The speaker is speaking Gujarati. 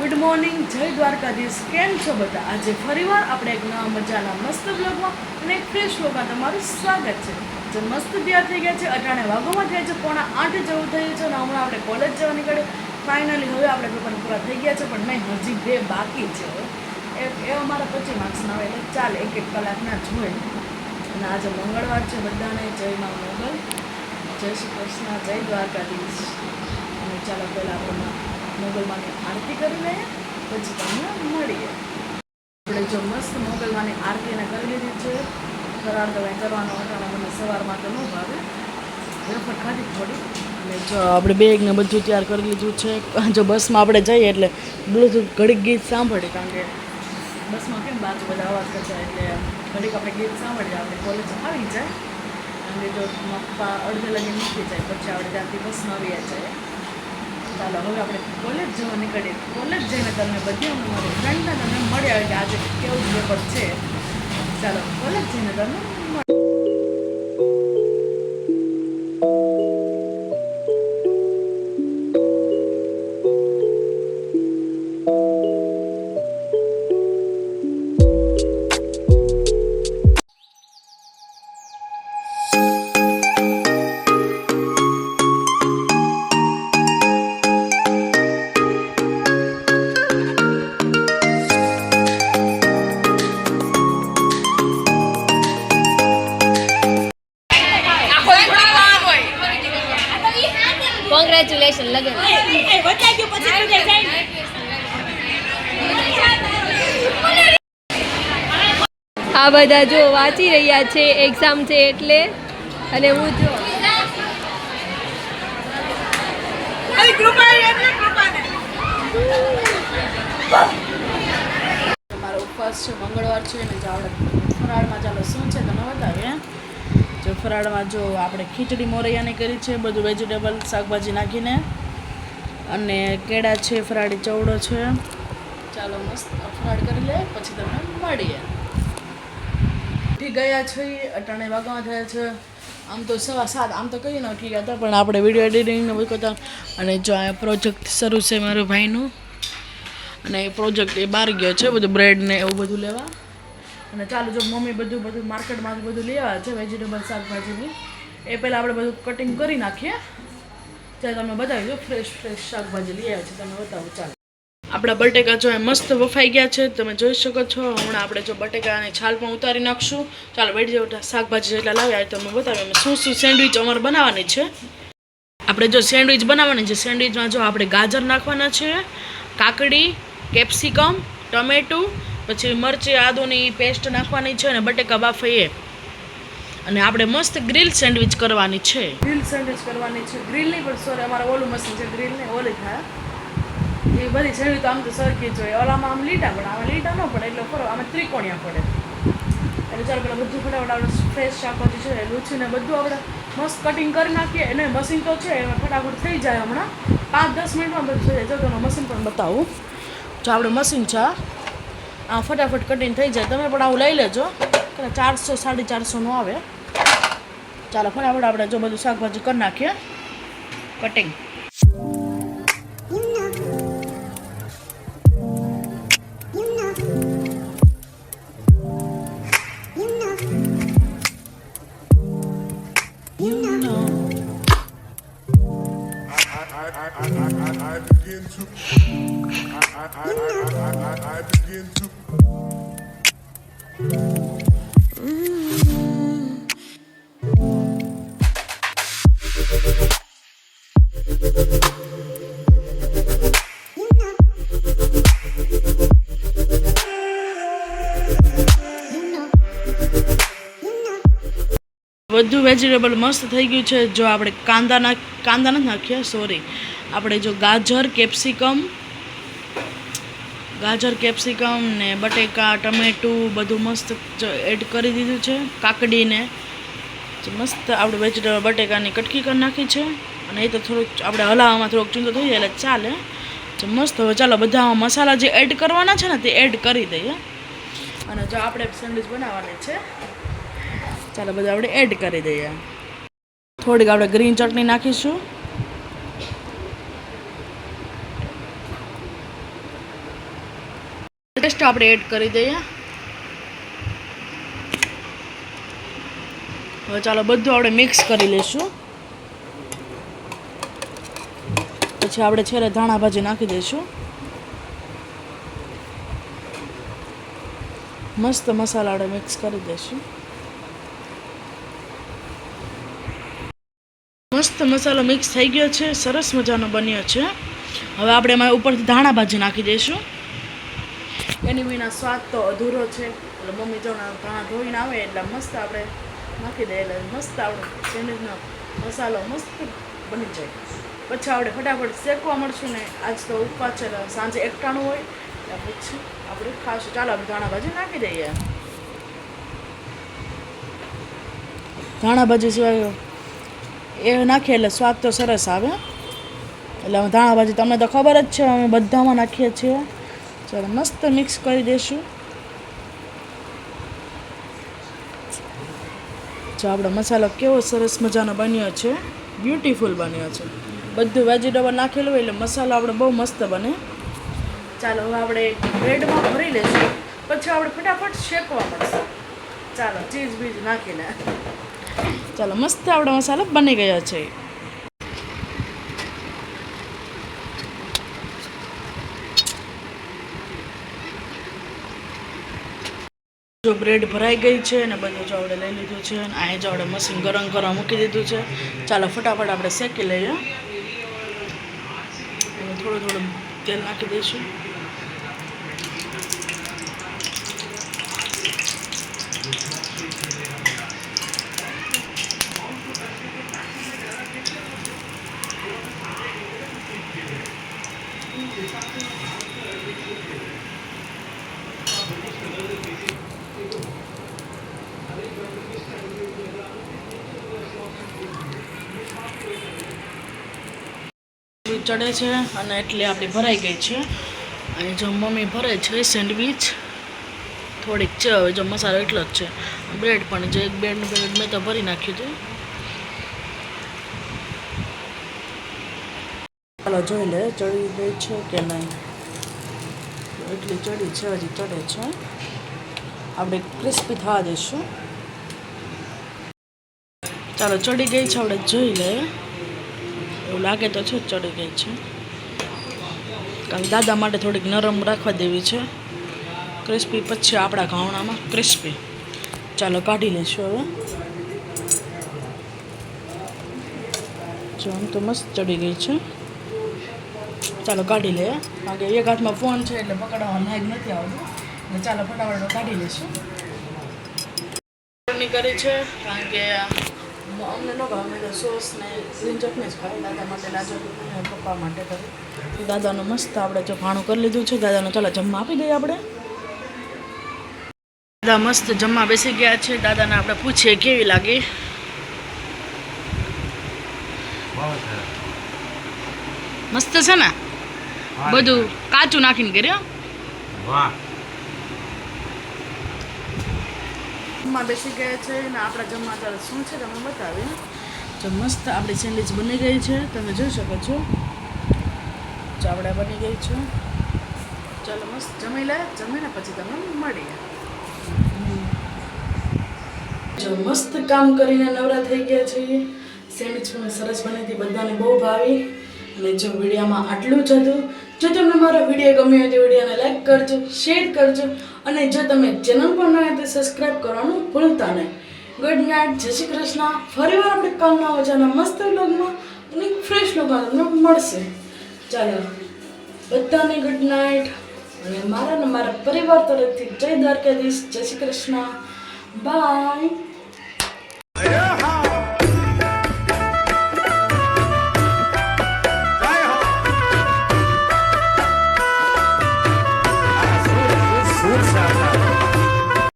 ગુડ મોર્નિંગ, જય દ્વારકાધીશ. કેમ છો બધા? આજે ફરીવાર આપણે એક નવા મજાના મસ્ત બ્લોગમાં અને એક ફ્રેશ બ્લોગમાં તમારું સ્વાગત છે. જે મસ્ત તૈયાર થઈ ગયા છે, અટાણે વાગોમાં થયા છે 7:45 જેવું થયું છે અને હમણાં આપણે કોલેજ જવા નીકળે. ફાઇનલી હવે આપણે પેપર પૂરા થઈ ગયા છે, પણ નહીં, હજી 2 બાકી છે. એ અમારા 25 માર્ક્સના આવે એટલે ચાલે, 1-1 કલાકના જોઈએ. અને આજે મંગળવાર છે. બધાને જય મા મોગલ, જય શ્રી કૃષ્ણ, જય દ્વારકાધીશ. અને ચાલો પહેલાં આપણે મોગલમાંની આરતી કરી લઈએ, પછી તમને મળીએ. આપણે જો મસ્ત મોગલમાંની આરતીને કરી લીધી છે. ફરાળ તો કંઈ કરવાનો હતો, મને સવારમાં તો ન ભાવે, વેફર ખાધી થોડી. અને જો આપણે બેગને બધું તૈયાર કરી લીધું છે. જો બસમાં આપણે જઈએ એટલે બ્લૂટૂથ ઘડીક ગીત સાંભળીએ, કારણ કે બસમાં કેમ બાજુ બધા અવાજ કરતા, એટલે ઘડીક આપણે ગીત સાંભળીએ. આપણે કોલેજ આવી જાય અને જો પપ્પા અડધે લગી મૂકી જાય, પછી આપણે ત્યાંથી બસમાં આવી જાય. ચાલો હવે આપણે કોલેજ જવા નીકળીએ. કોલેજ જઈને તમને બધી અમે મારી ફ્રેન્ડને તમે મળ્યા કે આજે કેવું પેપર છે. ચાલો કોલેજ જઈને તમને કોંગ્રેચ્યુલેશન લગન આ બધા જો વાંચી રહ્યા છે, એક્ઝામ છે એટલે. અને હું જો મારો ઉપવાસ છે, મંગળવાર છે ને. જો આપણે ફરાળમાં ચાલો શું છે તમને બતાવીએ. જો ફરાળમાં જો આપણે ખીચડી મોરૈયાની કરી છે, બધું વેજીટેબલ શાકભાજી નાખીને, અને કેળા છે, ફરાળી ચવડો છે. ચાલો મસ્ત ફરાળ કરી લે, પછી તમને મળીએ. ઉઠી ગયા છીએ, અટાણે વાગવા થયા છે. આમ તો 7:15, આમ તો કઈ ન ઉઠી ગયા હતા, પણ આપણે વિડીયો એડિટિંગને બધું કરતા. અને જો આ પ્રોજેક્ટ શરૂ છે મારો ભાઈનું, અને એ પ્રોજેક્ટ એ બહાર ગયો છે બધું બ્રેડ ને એવું બધું લેવા. અને ચાલો જો મમ્મી બધું માર્કેટમાંથી બધું લેવા છે, વેજીટેબલ શાકભાજીની. એ પહેલાં આપણે બધું કટિંગ કરી નાખીએ. ચાલો તમને બતાવી દો, ફ્રેશ શાકભાજી લઈ આવ્યા છે, તમને બતાવું. ચાલો આપણા બટેકા જો મસ્ત બફાઈ ગયા છે, તમે જોઈ શકો છો. હમણાં આપણે જો બટેકાની છાલ પણ ઉતારી નાખશું. ચાલો વેજીટેબલ શાકભાજી જેટલા લાવ્યા તમને બતાવીએ અમે શું સેન્ડવિચ અમારે બનાવવાની છે. આપણે જો સેન્ડવિચ બનાવવાની છે, સેન્ડવિચમાં જો આપણે ગાજર નાખવાના છે, કાકડી, કેપ્સિકમ, ટમેટું, પછી મરચી આદુની પેસ્ટ નાખવાની છે, અને બટેકા બાફીએ. અને આપણે મસ્ત ગ્રીલ સેન્ડવિચ કરવાની છે. ગ્રીલ સેન્ડવિચ કરવાની છે, ગ્રીલ નહીં પણ સોરી, અમારે ઓલું મશીન છે, ગ્રીલ નહીં ઓલી થાય. એ બધી સેન્ડવિચ આમ તો સરખી જોઈએ, ઓલામાં આમ લીટા પડે, આમાં લીટા ન પડે, એટલે ફરો આમાં ત્રિકોણિયા પડે. એટલે ચાલો પેલા બધું ફટાફટ આપણે ફ્રેશ શાકભાજી છે લૂછીને બધું આપણે મસ્ત કટિંગ કરી નાખીએ. એને મશીન તો છે, એમાં ફટાફટ થઈ જાય. હમણાં 5-10 મિનિટમાં બધું થઈ જાય. જો તમને મશીન પણ બતાવું. જો આપણે મશીન છે, આ ફટાફટ કટિંગ થઈ જાય. તમે પણ આવું લઈ લેજો, 400-450 આવે. ચાલો ફટાફટ આપણે જો બધું શાકભાજી કરી નાખીએ કટિંગ. બધું વેજીટેબલ મસ્ત થઈ ગયું છે. જો આપણે કાંદા નથી નાખ્યા, સોરી, આપણે જો ગાજર કેપ્સિકમ ને બટેકા, ટમેટું બધું મસ્ત એડ કરી દીધું છે. કાકડીને મસ્ત આપણે વેજીટેબલ બટેકાની કટકી કરી નાખી છે. અને એ તો થોડુંક આપણે હલાવવામાં થોડોક ચૂંદો થઈ જાય એટલે ચાલે. મસ્ત. હવે ચાલો બધા મસાલા જે એડ કરવાના છે ને તે એડ કરી દઈએ. અને જો આપણે સેન્ડવિચ બનાવવાની છે, ચાલો બધું આપણે એડ કરી દઈએ. થોડીક આપણે ગ્રીન ચટણી નાખીશું, ટેસ્ટ આપણે એડ કરી દઈએ. હવે ચાલો બધું આપણે મિક્સ કરી લઈશું. પછી આપણે છેલ્લે ધાણા ભાજી નાખી દઈશું. મસ્ત મસાલા આપણે મિક્સ કરી દઈશું. મસ્ત મસાલો મિક્સ થઈ ગયો છે, સરસ મજાનો બન્યો છે. હવે આપણે એમાં ઉપરથી ધાણા ભાજી નાખી દઈશું. એની વિના સ્વાદ તો અધૂરો છે. એટલે મમ્મી જો ધાણા ધોઈને આવે એટલે મસ્ત આપણે નાખી દઈએ એટલે મસ્ત આપણો સેન્ડવીચનો મસાલો મસ્ત બની જાય. પછી આપણે ફટાફટ શેકવા મળશું ને. આજ તો ઉપવાસ છે, સાંજે એકટાણું હોય એટલે પછી આપણે ખાશું. ચાલો આપણે ધાણા ભાજી નાખી દઈએ. ધાણા ભાજી સિવાય એ નાખીએ એટલે સ્વાદ તો સરસ આવે. એટલે ધાણા ભાજી તમને તો ખબર જ છે, અમે બધામાં નાખીએ છીએ. ચાલો મસ્ત મિક્સ કરી દઈશું. જો આપણો મસાલો કેવો સરસ મજાનો બન્યો છે, બ્યુટીફુલ બન્યો છે. બધું વેજીટેબલ નાખેલું હોય એટલે મસાલો આપણે બહુ મસ્ત બને. ચાલો હવે આપણે બ્રેડમાં ભરી લઈશું. પછી આપણે ફટાફટ શેકવા મળશે. ચાલો ચીઝ બીજ નાખીને ચાલો મસ્ત આપણો મસાલો બની ગયો છે. જો બ્રેડ ભરાઈ ગઈ છે અને બધું જો આપણે લઈ લીધું છે અને અહીં જો આપણે મશીન ગરમ કરવા મૂકી દીધું છે. ચાલો ફટાફટ આપણે શેકી લઈએ. અને થોડું થોડું તેલ નાખી દઈશું. ચડે છે અને એટલે આપણી ભરાઈ ગઈ છે. અને જો મમ્મી ભરે છે સેન્ડવીચ થોડીક છે. હવે જો મસાલો એટલો જ છે. બ્રેડ પણ જે એક બ્રેડનું પેકેટ મેં તો ભરી નાખ્યું હતું. ચાલો જોઈ લે ચડી ગઈ છે કે નહીં. એટલી ચડી છે, હજી ચડે છે. આપણે ક્રિસ્પી થવા દઈશું. ચાલો ચડી ગઈ છે, આપણે જોઈ લઈએ. એવું લાગે તો છે ચડી ગઈ છે. કારણ કે દાદા માટે થોડીક નરમ રાખવા દેવી છે ક્રિસ્પી, પછી આપણા ઘાવણામાં ક્રિસ્પી. ચાલો કાઢી લઈશું હવે. જો આમ તો મસ્ત ચડી ગઈ છે. ચાલો કાઢી લઈએ. કારણ કે એક હાથમાં ફોન છે એટલે પકડવા લાયક નથી આવતું. એટલે ચાલો ફટાફટ કાઢી લઈશું. કરી છે કારણ કે અમને ન ભાવે તો સોસ ને ગ્રીન ચટણી જ ખાવી. દાદા માટે લાજો પપ્પા માટે કરી. દાદાનું મસ્ત આપણે જો ભાણું કરી લીધું છે. દાદાનું ચાલો જમવા આપી દઈએ આપણે. દાદા મસ્ત જમવા બેસી ગયા છે. દાદાને આપણે પૂછીએ કેવી લાગી. મસ્ત છે ને, બધું કાચું નાખીને કર્યો. જમવા બેસી ગયા છે ને આપણા જમવા ચાલો શું છે તમે બતાવીએ. જો મસ્ત આપણી સેન્ડવીચ બની ગઈ છે, તમે જોઈ શકો છો. ચાવડા બની ગઈ છે. ચાલો મસ્ત જમી લે. જમીને પછી તમે મળીએ. જો મસ્ત કામ કરીને નવરા થઈ ગયા છીએ. સેન્ડવીચ પણ સરસ બની હતી, બધાને બહુ ભાવી. અને જો વિડીયોમાં આટલું જ હતું. જો તમને મારો વિડીયો ગમ્યો હોય તો વિડીયોને લાઈક કરજો, શેર કરજો. અને જો તમે ચેનલ પર નવા તો સબસ્ક્રાઈબ કરવાનું ભૂલતા નહીં. ગુડ નાઇટ, જય શ્રી કૃષ્ણ. ફરીવાર આપણે કાલના મજાના મસ્ત વ્લોગમાં અને ફ્રેશ વ્લોગમાં તમને મળશે. ચાલો બધાને ગુડ નાઇટ. અને મારા પરિવાર તરફથી જય દ્વારકાધીશ, જય શ્રી કૃષ્ણ, બાય.